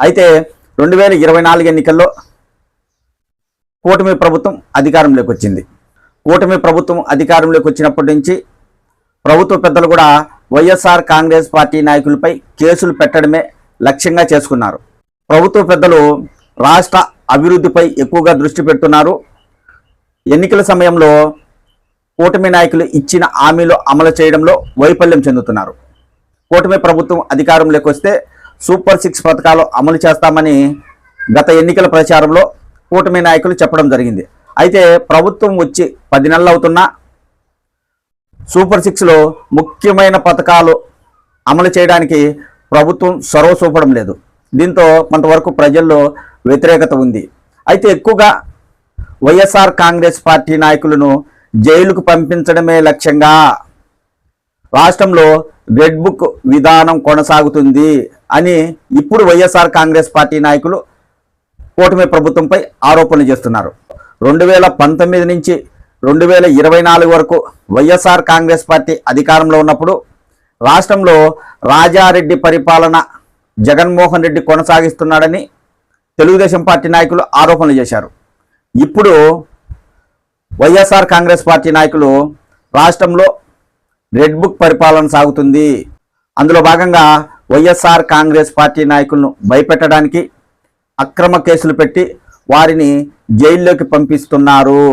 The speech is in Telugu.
అయితే 2024 ఎన్నికల్లో కూటమి ప్రభుత్వం అధికారంలోకి వచ్చింది. కూటమి ప్రభుత్వం అధికారంలోకి వచ్చినప్పటి నుంచి ప్రభుత్వ పెద్దలు కూడా వైఎస్ఆర్ కాంగ్రెస్ పార్టీ నాయకులపై కేసులు పెట్టడమే లక్ష్యంగా చేసుకున్నారు. ప్రభుత్వ పెద్దలు రాష్ట్ర అభివృద్ధిపై ఎక్కువగా దృష్టి పెడుతున్నారు. ఎన్నికల సమయంలో కూటమి నాయకులు ఇచ్చిన హామీలు అమలు చేయడంలో వైఫల్యం చెందుతున్నారు. కూటమి ప్రభుత్వం అధికారంలోకి వస్తే సూపర్ 6 పథకాలు అమలు చేస్తామని గత ఎన్నికల ప్రచారంలో కూటమి నాయకులు చెప్పడం జరిగింది. అయితే ప్రభుత్వం వచ్చి 10 నెలలు అవుతున్నా సూపర్ 6లో ముఖ్యమైన పథకాలు అమలు చేయడానికి ప్రభుత్వం చొరవ చూపడం లేదు. దీంతో కొంతవరకు ప్రజల్లో వ్యతిరేకత ఉంది. అయితే ఎక్కువగా వైఎస్ఆర్ కాంగ్రెస్ పార్టీ నాయకులను జైలుకు పంపించడమే లక్ష్యంగా రాష్ట్రంలో రెడ్ బుక్ విధానం కొనసాగుతుంది అని ఇప్పుడు వైఎస్ఆర్ కాంగ్రెస్ పార్టీ నాయకులు కూటమి ప్రభుత్వంపై ఆరోపణలు చేస్తున్నారు. 2019 నుంచి 2024 వరకు వైఎస్ఆర్ కాంగ్రెస్ పార్టీ అధికారంలో ఉన్నప్పుడు రాష్ట్రంలో రాజారెడ్డి పరిపాలన జగన్మోహన్ రెడ్డి కొనసాగిస్తున్నాడని తెలుగుదేశం పార్టీ నాయకులు ఆరోపణలు చేశారు. ఇప్పుడు వైఎస్ఆర్ కాంగ్రెస్ పార్టీ నాయకులు రాష్ట్రంలో రెడ్ బుక్ పరిపాలన సాగుతుంది, అందులో భాగంగా వైఎస్ఆర్ కాంగ్రెస్ పార్టీ నాయకులను భయపెట్టడానికి అక్రమ కేసులు పెట్టి వారిని జైల్లోకి పంపిస్తున్నారు.